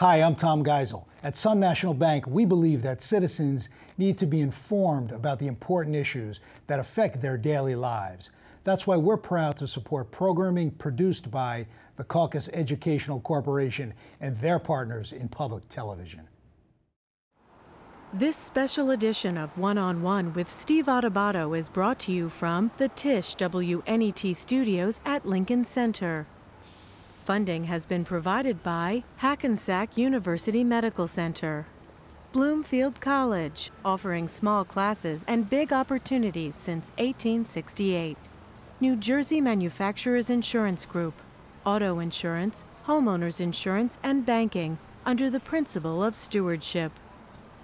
Hi, I'm Tom Geisel. At Sun National Bank, we believe that citizens need to be informed about the important issues that affect their daily lives. That's why we're proud to support programming produced by the Caucus Educational Corporation and their partners in public television. This special edition of One-on-One with Steve Adubato is brought to you from the Tisch WNET studios at Lincoln Center. Funding has been provided by Hackensack University Medical Center, Bloomfield College, offering small classes and big opportunities since 1868, New Jersey Manufacturers Insurance Group, auto insurance, homeowners insurance, and banking under the principle of stewardship,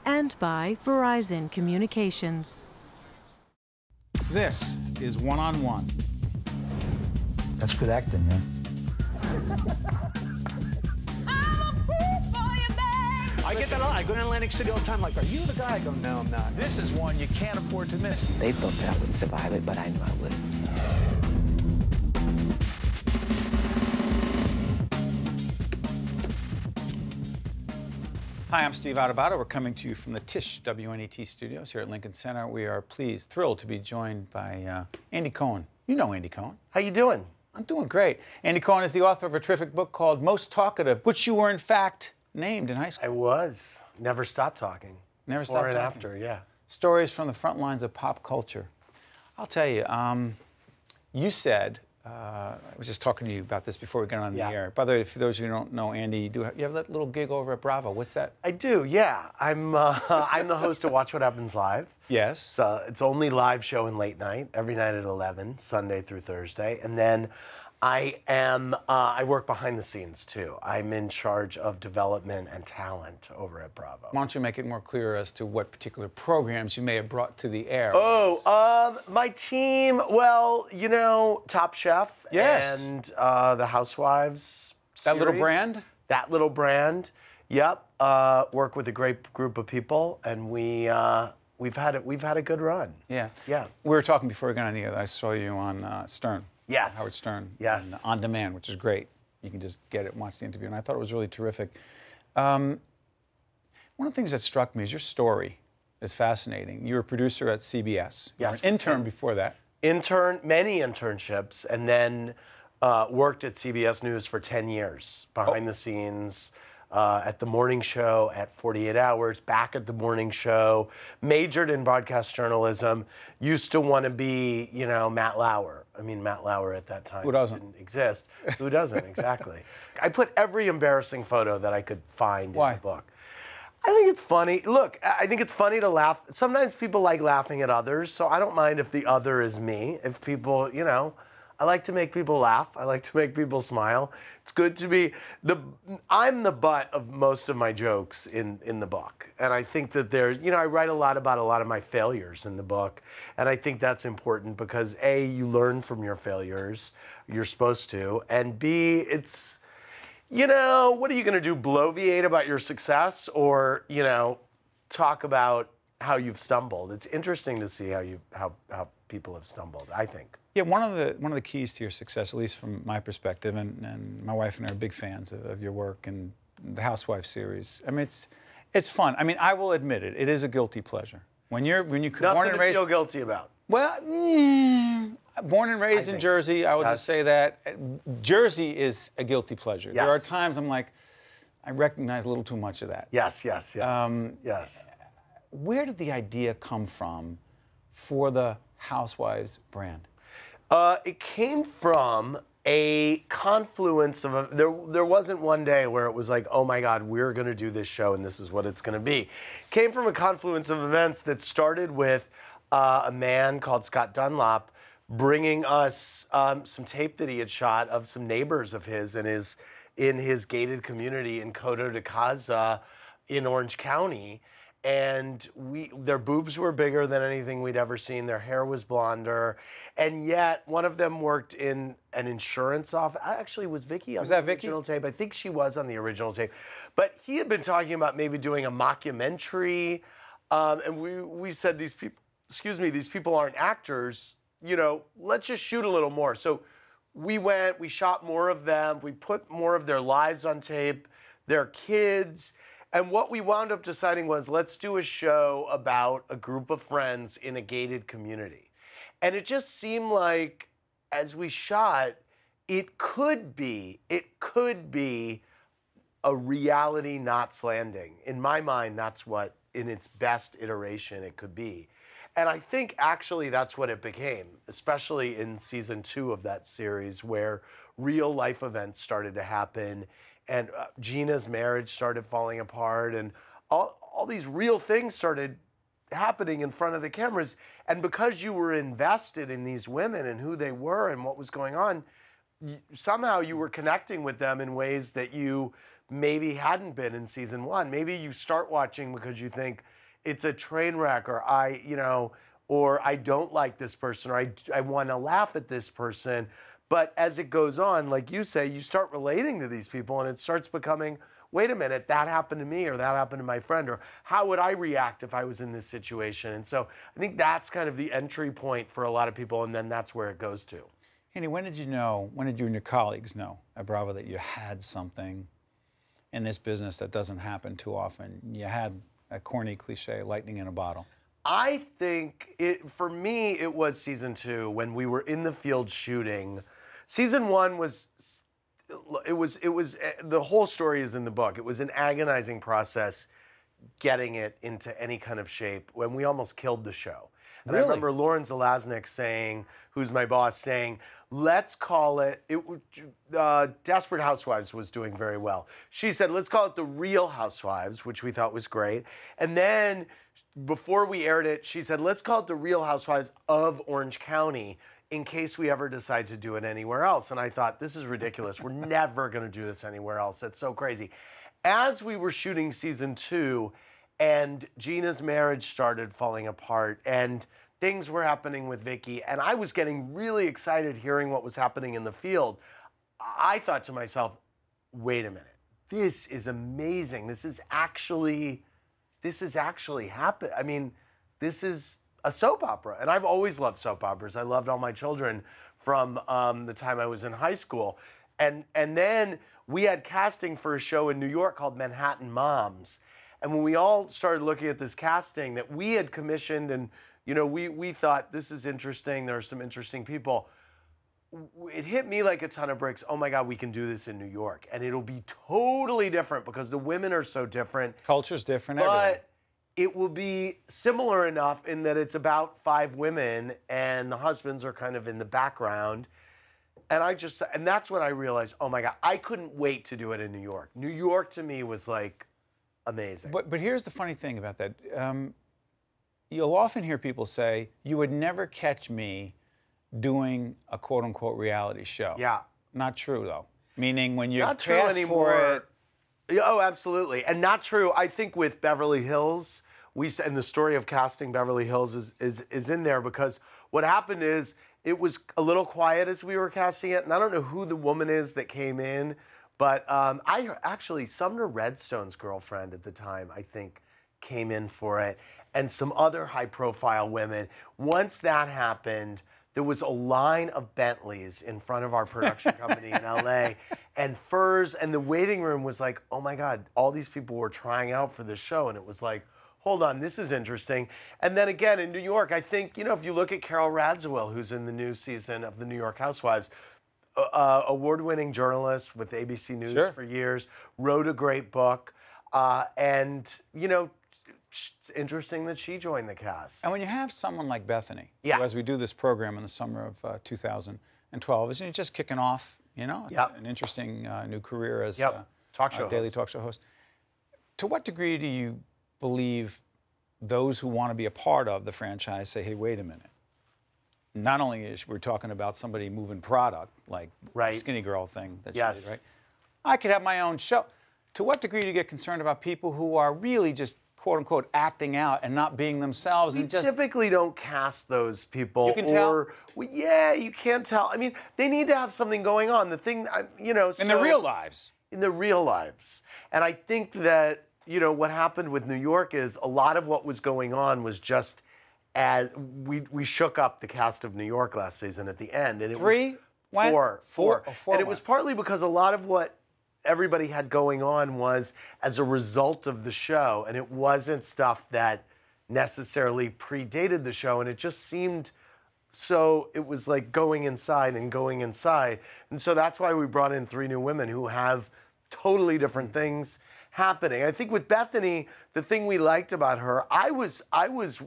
and by Verizon Communications. This is One-on-One. That's good acting, yeah. I get that a lot. I go to Atlantic City all the time, like, are you the guy? I go, no, I'm not. This is one you can't afford to miss. They thought that I wouldn't survive it, but I knew I would. Hi, I'm Steve Adubato. We're coming to you from the Tisch WNET studios here at Lincoln Center. We are thrilled to be joined by Andy Cohen. You know Andy Cohen. How you doing? I'm doing great. Andy Cohen is the author of a terrific book called Most Talkative, which you were, in fact, named in high school. I was. Never stopped talking. Never stopped talking. Before and after, yeah. Stories from the front lines of pop culture. I'll tell you, you said, I was just talking to you about this before we got on the air. By the way, for those of you who don't know Andy, you have that little gig over at Bravo. What's that? I do, yeah. I'm the host of Watch What Happens Live. Yes. It's only live show and late night, every night at 11, Sunday through Thursday. And then I work behind the scenes, too. I'm in charge of development and talent over at Bravo. Why don't you make it more clear as to what particular programs you may have brought to the air? My team, well, you know, Top Chef. Yes. And the Housewives series. That little brand? That little brand, yep. Work with a great group of people, and we've had a good run. Yeah. Yeah. We were talking before we got on the air. I saw you on Stern. Yes. Howard Stern. Yes. And On Demand, which is great. You can just get it and watch the interview. And I thought it was really terrific. One of the things that struck me is your story is fascinating. You were a producer at CBS. You were an intern before that. Many internships, and then worked at CBS News for 10 years, behind the scenes, at the morning show, at 48 Hours, back at the morning show, majored in broadcast journalism, used to want to be, you know, Matt Lauer. I mean, Matt Lauer at that time didn't exist. Who doesn't, exactly. I put every embarrassing photo that I could find in the book. I think it's funny. Look, I think it's funny to laugh. Sometimes people like laughing at others, so I don't mind if the other is me. If people, you know, I like to make people laugh. I like to make people smile. It's good to be I'm the butt of most of my jokes in the book. And I think that there's, you know, I write a lot about a lot of my failures in the book. And I think that's important because A, you learn from your failures. You're supposed to. And B, it's, you know, what are you going to do? Bloviate about your success or, you know, talk about how you've stumbled? It's interesting to see how people have stumbled, I think. Yeah, one of the keys to your success, at least from my perspective, and my wife and I are big fans of your work and the Housewives series. I mean, it's fun. I mean, I will admit it. It is a guilty pleasure. When you Nothing born and raised, to feel guilty about. Well, born and raised in Jersey, I would just say that Jersey is a guilty pleasure. Yes. There are times I'm like, I recognize a little too much of that. Yes. Yes. Where did the idea come from for the Housewives brand? It came from a confluence of there wasn't one day where it was like, oh my God, we're going to do this show and this is what it's going to be. It came from a confluence of events that started with a man called Scott Dunlop bringing us some tape that he had shot of some neighbors of his in his gated community in Coto de Caza in Orange County. And their boobs were bigger than anything we'd ever seen. Their hair was blonder. And yet, one of them worked in an insurance office. Actually, was Vicky on the original tape? I think she was on the original tape. But he had been talking about maybe doing a mockumentary. And we said, these people aren't actors. You know, let's just shoot a little more. So we shot more of them. We put more of their lives on tape. their kids. And what we wound up deciding was, let's do a show about a group of friends in a gated community. And it just seemed like, as we shot, it could be a reality Knots Landing. In my mind, that's what, in its best iteration, it could be. And I think actually that's what it became, especially in season 2 of that series, where real life events started to happen, and Gina's marriage started falling apart, and all these real things started happening in front of the cameras. And because you were invested in these women and who they were and what was going on, somehow you were connecting with them in ways that you maybe hadn't been in season 1. Maybe you start watching because you think it's a train wreck, or I don't like this person, or I want to laugh at this person. But as it goes on, like you say, you start relating to these people, and it starts becoming, wait a minute, that happened to me, or that happened to my friend, or how would I react if I was in this situation? And so I think that's kind of the entry point for a lot of people, and then that's where it goes to. Andy, when did you and your colleagues know at Bravo that you had something in this business that doesn't happen too often? You had a corny cliche, lightning in a bottle. I think, for me, it was season 2 when we were in the field shooting. Season 1 was, the whole story is in the book. It was an agonizing process getting it into any kind of shape when we almost killed the show. And Really? I remember Lauren Zalaznick saying, who's my boss, saying, let's call it, Desperate Housewives was doing very well. She said, let's call it the Real Housewives, which we thought was great. And then before we aired it, she said, let's call it the Real Housewives of Orange County, in case we ever decide to do it anywhere else. And I thought, this is ridiculous. We're never going to do this anywhere else. That's so crazy. As we were shooting season 2, and Gina's marriage started falling apart, and things were happening with Vicky, and I was getting really excited hearing what was happening in the field, I thought to myself, wait a minute, this is amazing. This is actually happening. I mean, this is a soap opera. And I've always loved soap operas. I loved All My Children from the time I was in high school. And then we had casting for a show in New York called Manhattan Moms. And when we all started looking at this casting that we had commissioned, and we thought, this is interesting, there are some interesting people, it hit me like a ton of bricks. Oh my God, we can do this in New York. And it'll be totally different because the women are so different. Culture's different, but everything. It will be similar enough in that it's about 5 women and the husbands are kind of in the background. And that's when I realized, oh my God, I couldn't wait to do it in New York. New York to me was like amazing. But here's the funny thing about that. You'll often hear people say, you would never catch me doing a quote unquote reality show. Yeah. Not true though. Meaning when you Not true cast anymore. for it. Oh, absolutely. And not true. I think with Beverly Hills, and the story of casting Beverly Hills is in there, because what happened is it was a little quiet as we were casting it. And I don't know who the woman is that came in, but Sumner Redstone's girlfriend at the time, I think, came in for it, and some other high-profile women. Once that happened, there was a line of Bentleys in front of our production company in LA, and furs, and the waiting room was like, oh my God, all these people were trying out for this show, and it was like, hold on, this is interesting. And then again, in New York, I think, if you look at Carol Radziwill, who's in the new season of the New York Housewives, award-winning journalist with ABC News Sure. for years, wrote a great book, and, it's interesting that she joined the cast. And when you have someone like Bethany, Yeah. who, as we do this program in the summer of 2012, is just kicking off, Yep. an interesting new career as Talk show daily host. talk show host. To what degree do you believe those who want to be a part of the franchise say, hey, wait a minute. Not only is we're talking about somebody moving product, like Right. the Skinny Girl thing that Yes. she did, right? I could have my own show. To what degree do you get concerned about people who are really just quote unquote acting out and not being themselves? We and just typically don't cast those people. You can tell? Yeah, you can't tell. I mean, they need to have something going on. The thing, in their real lives. In their real lives. And I think that, what happened with New York is a lot of what was going on was just as we shook up the cast of New York last season at the end. And it Three? was four. Oh, four And it was partly because a lot of what everybody had going on was as a result of the show, and it wasn't stuff that necessarily predated the show, and it just seemed so, it was like going inside and going inside. And so that's why we brought in 3 new women who have totally different things happening. I think with Bethany, the thing we liked about her, I was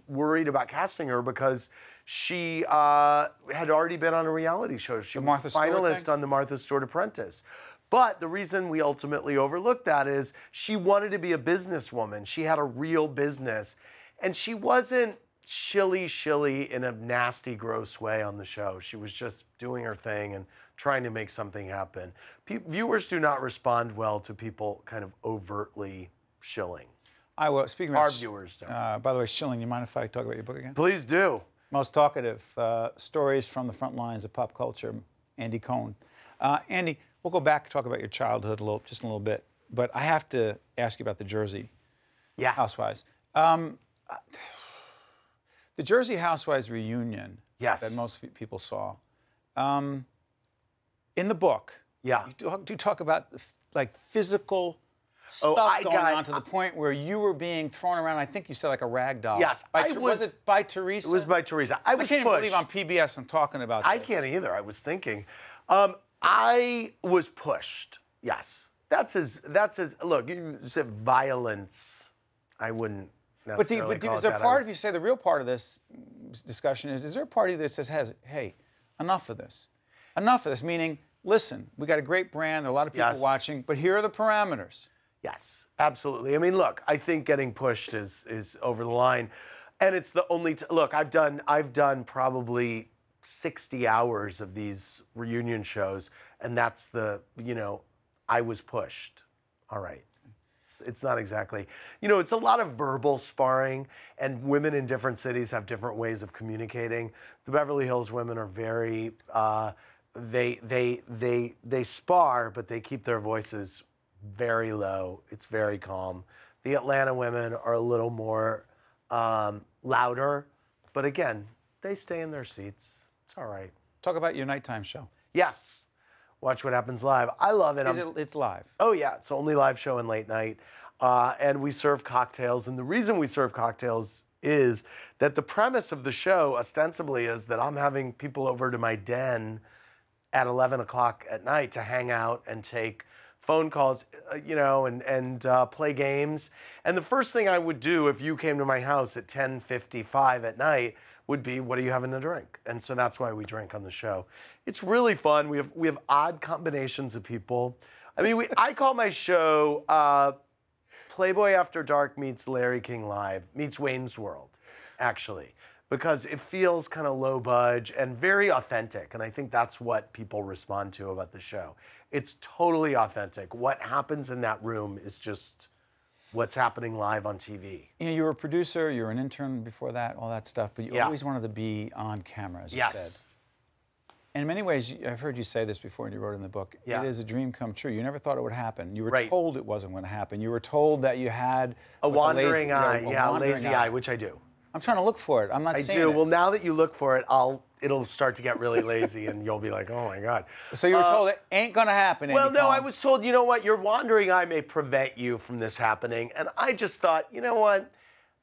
worried about casting her because she had already been on a reality show. She was a finalist on the Martha Stewart Apprentice. But the reason we ultimately overlooked that is she wanted to be a businesswoman. She had a real business. And she wasn't shilly in a nasty, gross way on the show. She was just doing her thing and trying to make something happen. Viewers do not respond well to people kind of overtly shilling. I will. Speaking of our viewers don't. By the way, shilling, you mind if I talk about your book again? Please do. Most Talkative, Stories from the Front Lines of Pop Culture, Andy Cohen. Andy, we'll go back and talk about your childhood just in a little bit, but I have to ask you about the Jersey Housewives. The Jersey Housewives reunion that most people saw. In the book, you do talk about like physical stuff going on to the point where you were being thrown around. I think you said like a rag doll. Yes, was it by Teresa? It was by Teresa. I can't even believe on PBS I'm talking about this. I can't either. I was thinking. I was pushed. Yes, that's his. Look, you said violence. I wouldn't. But is there a part of you say the real part of this discussion is there a party that says, hey, enough of this? Enough of this, meaning, listen, we got a great brand, there are a lot of people watching, but here are the parameters. Yes, absolutely. I mean, look, I think getting pushed is over the line. And it's the only, look, I've done probably 60 hours of these reunion shows, and that's the, I was pushed. All right. It's not exactly, it's a lot of verbal sparring, and women in different cities have different ways of communicating. The Beverly Hills women are very, they spar, but they keep their voices very low. It's very calm. The Atlanta women are a little more louder, but again, they stay in their seats. It's all right. Talk about your nighttime show. Yes. Watch What Happens Live. I love it. It's live? Oh, yeah. It's the only live show and late night. And we serve cocktails. And the reason we serve cocktails is that the premise of the show, ostensibly, is that I'm having people over to my den at 11 o'clock at night to hang out and take phone calls, and play games. And the first thing I would do if you came to my house at 10:55 at night would be, what are you having to drink? And so that's why we drink on the show. It's really fun. We have odd combinations of people. I mean, I call my show Playboy After Dark meets Larry King Live meets Wayne's World, actually, because it feels kind of low budge and very authentic. And I think that's what people respond to about the show. It's totally authentic. What happens in that room is just what's happening live on TV. You were a producer, you were an intern before that, all that stuff, but you always wanted to be on camera, as you said. And in many ways, I've heard you say this before and you wrote it in the book, it is a dream come true. You never thought it would happen. You were told it wasn't going to happen. You were told that you had a wandering eye, lazy eye, which I do. I'm trying to look for it. I'm not saying it. I do. Well, now that you look for it, it'll start to get really lazy and you'll be like, oh my God. So you were told it ain't going to happen. Well, no, I was told, you know what, your wandering eye may prevent you from this happening. And I just thought, you know what,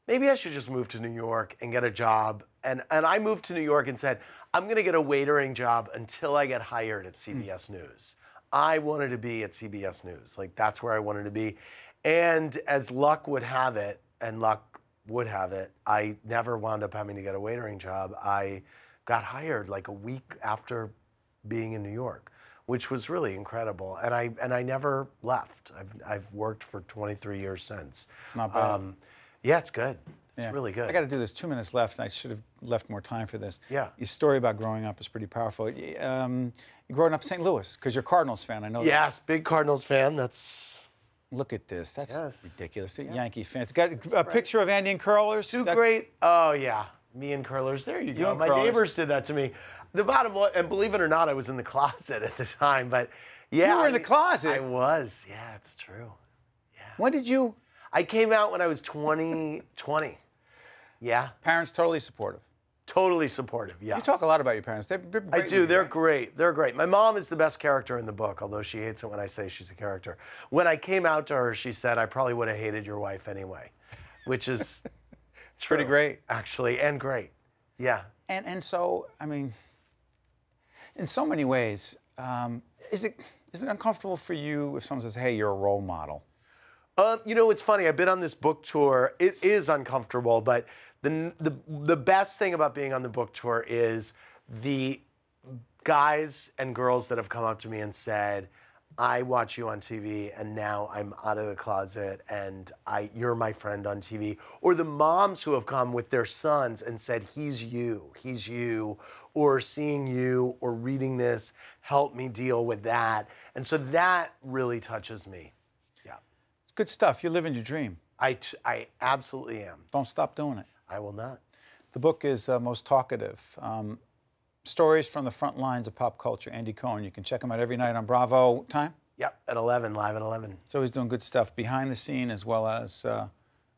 maybe I should just move to New York and get a job. And I moved to New York and said, I'm going to get a waitering job until I get hired at CBS News. I wanted to be at CBS News. Like, that's where I wanted to be. And as luck would have it, I never wound up having to get a waitering job. I got hired like a week after being in New York, which was really incredible. And I never left. I've worked for 23 years since. Not bad. Yeah, it's good. It's really good. I got to do this. 2 minutes left, and I should have left more time for this. Yeah. Your story about growing up is pretty powerful. You growing up in St. Louis, because you're a Cardinals fan, I know that. Yes, big Cardinals fan. That's... Look at this. That's ridiculous. Yankee fans. Got a picture of Andy and curlers. Great. Oh, yeah. Me and curlers. There you go. My neighbors did that to me. The bottom line, and believe it or not, I was in the closet at the time, but yeah. You were in the closet? I was. Yeah, it's true. Yeah. When did you? I came out when I was 20. Yeah. Parents totally supportive? Totally supportive, yes. You talk a lot about your parents. They're great. I do. They're great. They're great. My mom is the best character in the book, although she hates it when I say she's a character. When I came out to her, she said, I probably would have hated your wife anyway, which is pretty great. Actually, and great. Yeah. And so, I mean, in so many ways, is it uncomfortable for you if someone says, hey, you're a role model? You know, it's funny. I've been on this book tour. It is uncomfortable, but the best thing about being on the book tour is the guys and girls that have come up to me and said, I watch you on TV and now I'm out of the closet and you're my friend on TV. Or the moms who have come with their sons and said, he's you, or seeing you or reading this helped me deal with that. And so that really touches me. Yeah. It's good stuff. You're living your dream. I absolutely am. Don't stop doing it. I will not. The book is most talkative. Stories from the front lines of pop culture. Andy Cohen. You can check him out every night on Bravo. Time? Yep, at 11, live at 11. So he's doing good stuff behind the scene as well as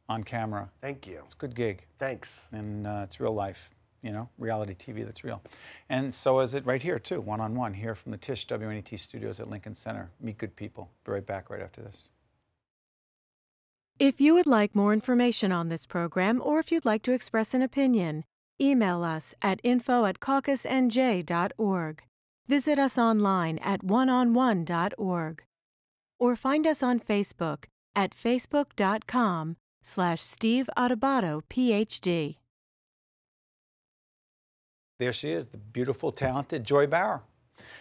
on camera. Thank you. It's a good gig. Thanks. And it's real life, you know, reality TV that's real. And so is it right here, too, one-on-one, here from the Tisch WNET studios at Lincoln Center. Meet good people. Be right back right after this. If you would like more information on this program, or if you'd like to express an opinion, email us at info@caucusnj.org. Visit us online at oneonone.org. Or find us on Facebook at facebook.com/Steve Adubato, PhD. There she is, the beautiful, talented Joy Bauer.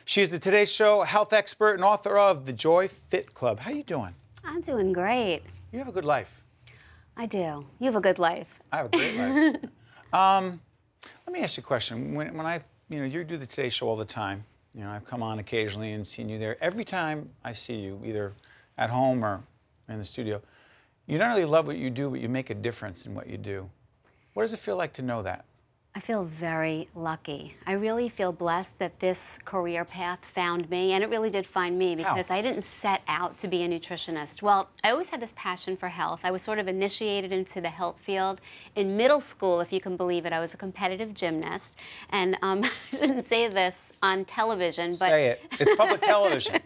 She's the Today Show health expert and author of The Joy Fit Club. How you doing? I'm doing great. You have a good life. I do. You have a good life. I have a great life. Let me ask you a question. When you do the Today Show all the time. You know, I've come on occasionally and seen you there. Every time I see you, either at home or in the studio, you not only love what you do, but you make a difference in what you do. What does it feel like to know that? I feel very lucky. I really feel blessed that this career path found me, and it really did find me because How? I didn't set out to be a nutritionist. Well, I always had this passion for health. I was sort of initiated into the health field. In middle school, if you can believe it, I was a competitive gymnast. And I shouldn't say this on television, but... Say it. It's public television.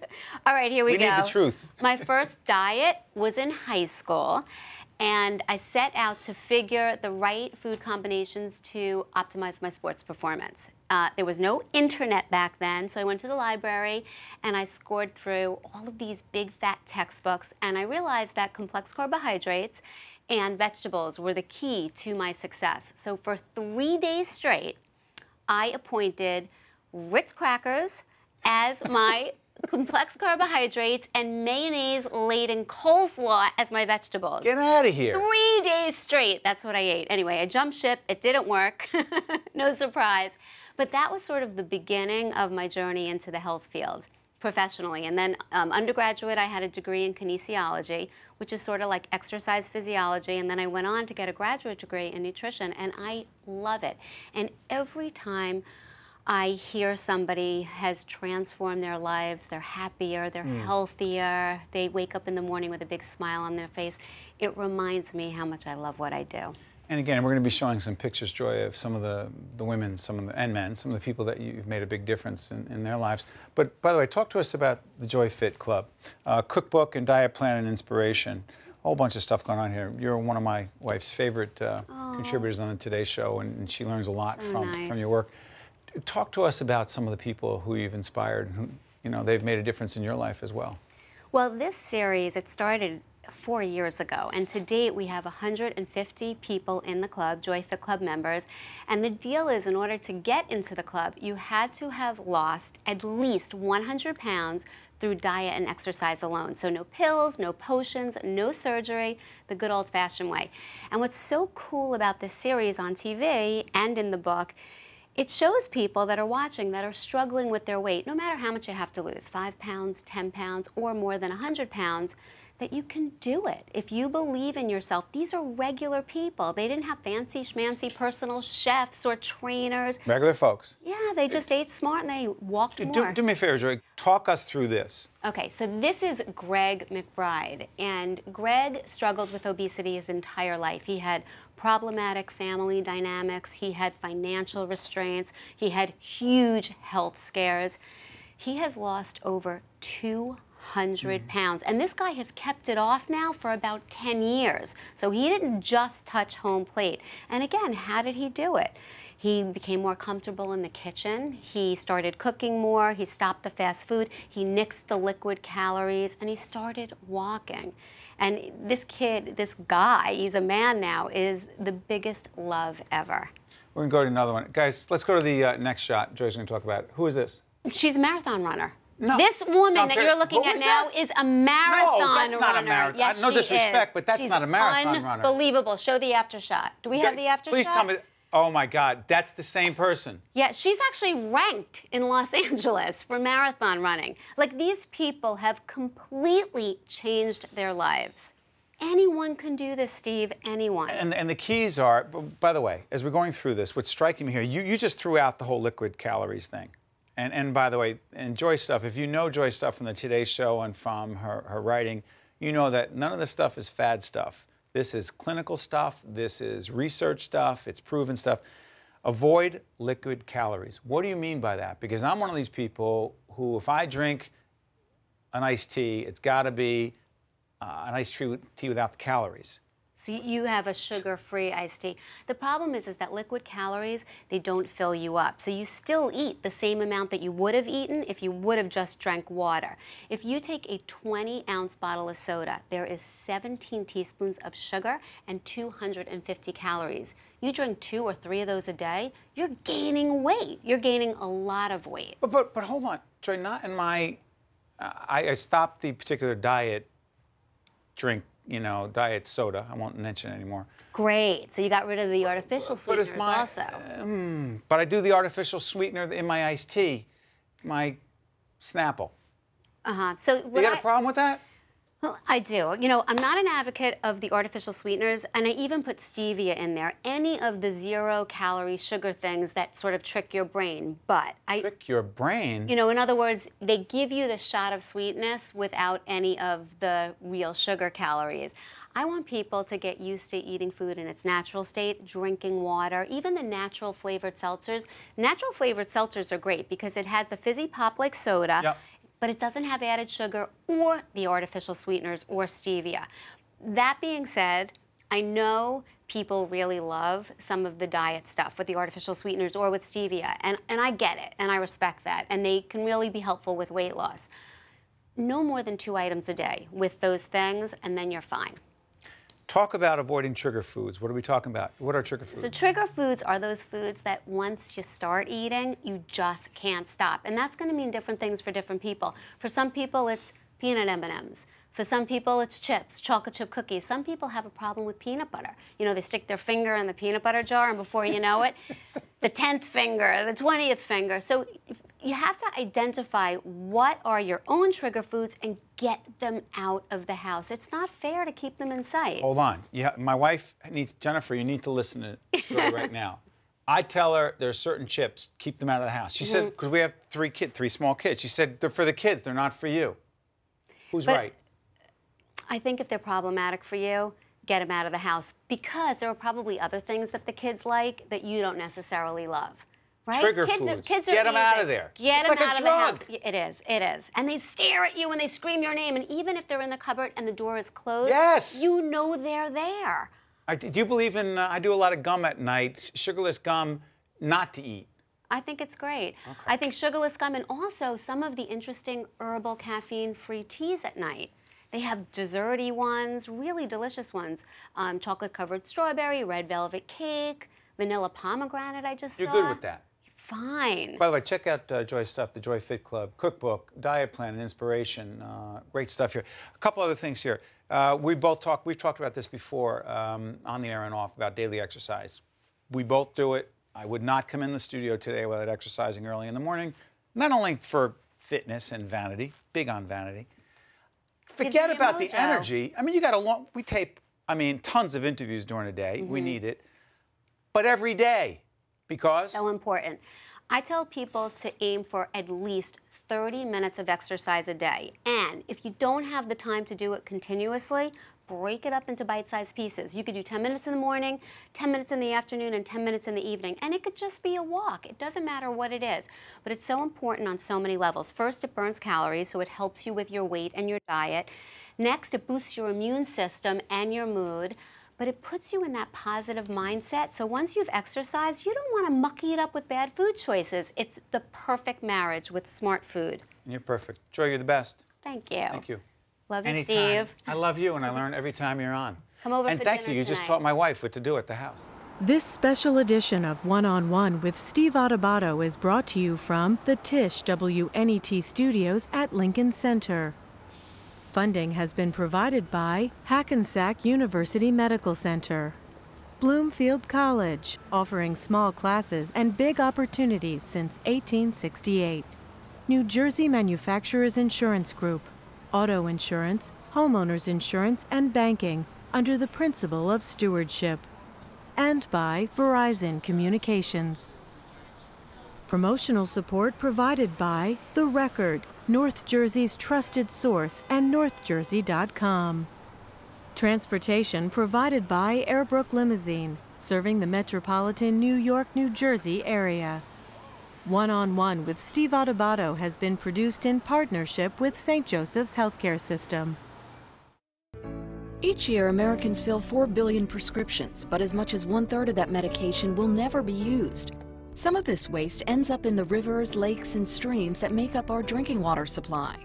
All right, here we go. We need the truth. My first diet was in high school. And I set out to figure the right food combinations to optimize my sports performance. There was no internet back then, so I went to the library and I scored through all of these big fat textbooks, and I realized that complex carbohydrates and vegetables were the key to my success. So for 3 days straight, I appointed Ritz crackers as my complex carbohydrates and mayonnaise-laden coleslaw as my vegetables. Get out of here. 3 days straight, that's what I ate. Anyway, I jumped ship, it didn't work, no surprise. But that was sort of the beginning of my journey into the health field professionally. And then undergraduate, I had a degree in kinesiology, which is sort of like exercise physiology. And then I went on to get a graduate degree in nutrition, and I love it. And every time I hear somebody has transformed their lives, they're happier, they're healthier, they wake up in the morning with a big smile on their face, it reminds me how much I love what I do. And again, we're going to be showing some pictures, Joy, of some of the women, and men, some of the people that you've made a big difference in their lives. But by the way, talk to us about the Joy Fit Club. Cookbook and diet plan and inspiration. A whole bunch of stuff going on here. You're one of my wife's favorite contributors on the Today Show, and she learns a lot from your work. Talk to us about some of the people who you've inspired, and who, you know, they've made a difference in your life as well. Well, this series, it started 4 years ago, and to date we have 150 people in the club, Joy Fit Club members, and the deal is, in order to get into the club, you had to have lost at least 100 pounds through diet and exercise alone. So no pills, no potions, no surgery, the good old-fashioned way. And what's so cool about this series on TV and in the book, it shows people that are watching that are struggling with their weight, no matter how much you have to lose, 5 pounds, 10 pounds, or more than 100 pounds, that you can do it. If you believe in yourself, these are regular people. They didn't have fancy schmancy personal chefs or trainers. Regular folks. Yeah, they just ate smart and they walked more. Do me a favor, Joy. Talk us through this. Okay, so this is Greg McBride, and Greg struggled with obesity his entire life. He had problematic family dynamics, he had financial restraints, he had huge health scares. He has lost over 200 pounds, and this guy has kept it off now for about 10 years. So he didn't just touch home plate. And again, how did he do it? He became more comfortable in the kitchen. He started cooking more. He stopped the fast food. He nixed the liquid calories, and he started walking. And this kid, this guy, he's a man now, is the biggest love ever. We're going to go to another one. Guys, let's go to the next shot Joy's going to talk about. Who is this? She's a marathon runner. No. This woman that you're looking Who at is now that? is a marathon No, that's not runner. a marathon. Yes, No she disrespect, is. but that's She's not a marathon runner. Unbelievable. Show the after shot. Do we have the after Please shot? tell me. Oh my God, that's the same person. Yeah, she's actually ranked in Los Angeles for marathon running. Like, these people have completely changed their lives. Anyone can do this, Steve, anyone. And the keys are, by the way, as we're going through this, what's striking me here, you just threw out the whole liquid calories thing. And by the way, and Joy's stuff, if you know Joy's stuff from the Today Show and from her writing, you know that none of this stuff is fad stuff. This is clinical stuff. This is research stuff. It's proven stuff. Avoid liquid calories. What do you mean by that? Because I'm one of these people who, if I drink an iced tea, it's got to be an iced tea without the calories. So you have a sugar-free iced tea. The problem is that liquid calories, they don't fill you up. So you still eat the same amount that you would have eaten if you would have just drank water. If you take a 20-ounce bottle of soda, there is 17 teaspoons of sugar and 250 calories. You drink 2 or 3 of those a day, you're gaining weight. You're gaining a lot of weight. But hold on, Joy, not in my, I stopped the particular diet drink, you know, diet soda. I won't mention it anymore. Great. So you got rid of the artificial sweeteners also. But I do the artificial sweetener in my iced tea, my Snapple. So you got a problem with that? Well, I do. You know, I'm not an advocate of the artificial sweeteners, and I even put stevia in there. Any of the 0-calorie sugar things that sort of trick your brain. But trick your brain? You know, in other words, they give you the shot of sweetness without any of the real sugar calories. I want people to get used to eating food in its natural state, drinking water, even the natural flavored seltzers. Natural flavored seltzers are great because it has the fizzy pop like soda. Yep. But it doesn't have added sugar or the artificial sweeteners or stevia. That being said, I know people really love some of the diet stuff with the artificial sweeteners or with stevia, and I get it, and I respect that, and they can really be helpful with weight loss. No more than 2 items a day with those things, and then you're fine. Talk about avoiding trigger foods. What are we talking about? What are trigger foods? So trigger foods are those foods that once you start eating, you just can't stop. And that's going to mean different things for different people. For some people, it's peanut M&Ms. For some people, it's chips, chocolate chip cookies. Some people have a problem with peanut butter. You know, they stick their finger in the peanut butter jar, and before you know it, the 10th finger, the 20th finger. So you have to identify what are your own trigger foods and get them out of the house. It's not fair to keep them in sight. Hold on. Yeah, my wife needs, Jennifer, you need to listen to Joy right now. I tell her there's certain chips, keep them out of the house. She said, because we have 3 small kids. She said, they're for the kids, they're not for you. Who's right? I think if they're problematic for you, get them out of the house, because there are probably other things that the kids like that you don't necessarily love. Right? Trigger kids foods. Are Get them out of there. Get it's them like out a of drug. the house. It is. It is. And they stare at you and they scream your name. And even if they're in the cupboard and the door is closed, yes, you know they're there. Do you believe in? I do a lot of gum at night, sugarless gum, not to eat. I think it's great. Okay. I think sugarless gum, and also some of the interesting herbal caffeine-free teas at night. They have desserty ones, really delicious ones. Chocolate-covered strawberry, red velvet cake, vanilla pomegranate I just saw. You're good with that. Fine. By the way, check out Joy's stuff, the Joy Fit Club, cookbook, diet plan, and inspiration. Great stuff here. A couple other things here. We've talked about this before on the air and off about daily exercise. We both do it. I would not come in the studio today without exercising early in the morning, not only for fitness and vanity, big on vanity. Forget you about the mojo. energy. I mean, you got a long, we tape, I mean, tons of interviews during the day. We need it. But every day, because? So important. I tell people to aim for at least 30 minutes of exercise a day. And if you don't have the time to do it continuously, break it up into bite-sized pieces. You could do 10 minutes in the morning, 10 minutes in the afternoon, and 10 minutes in the evening. And it could just be a walk. It doesn't matter what it is. But it's so important on so many levels. First, it burns calories, so it helps you with your weight and your diet. Next, it boosts your immune system and your mood. But it puts you in that positive mindset. So once you've exercised, you don't want to mucky it up with bad food choices. It's the perfect marriage with smart food. You're perfect. Joy, you're the best. Thank you. Thank you. Love you, Anytime. Steve. I love you, and I learn every time you're on. Come over and for thank dinner you. You just tonight. taught my wife what to do at the house. This special edition of One-on-One with Steve Adubato is brought to you from the Tisch WNET studios at Lincoln Center. Funding has been provided by Hackensack University Medical Center, Bloomfield College, offering small classes and big opportunities since 1868, New Jersey Manufacturers Insurance Group, auto insurance, homeowners insurance, and banking under the principle of stewardship, and by Verizon Communications. Promotional support provided by The Record, North Jersey's trusted source, and northjersey.com. Transportation provided by Airbrook Limousine, serving the metropolitan New York, New Jersey area. One-on-One with Steve Adubato has been produced in partnership with St. Joseph's Healthcare System. Each year, Americans fill 4 billion prescriptions, but as much as 1/3 of that medication will never be used. Some of this waste ends up in the rivers, lakes, and streams that make up our drinking water supply.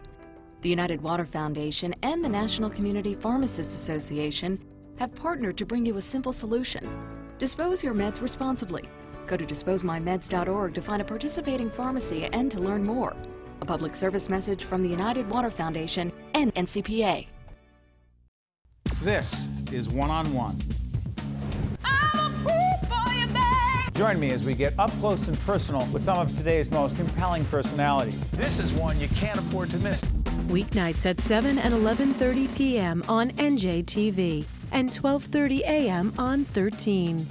The United Water Foundation and the National Community Pharmacists Association have partnered to bring you a simple solution. Dispose your meds responsibly. Go to disposemymeds.org to find a participating pharmacy and to learn more. A public service message from the United Water Foundation and NCPA. This is One-on-One. Join me as we get up close and personal with some of today's most compelling personalities. This is one you can't afford to miss. Weeknights at 7 and 11:30 p.m. on NJTV and 12:30 a.m. on 13.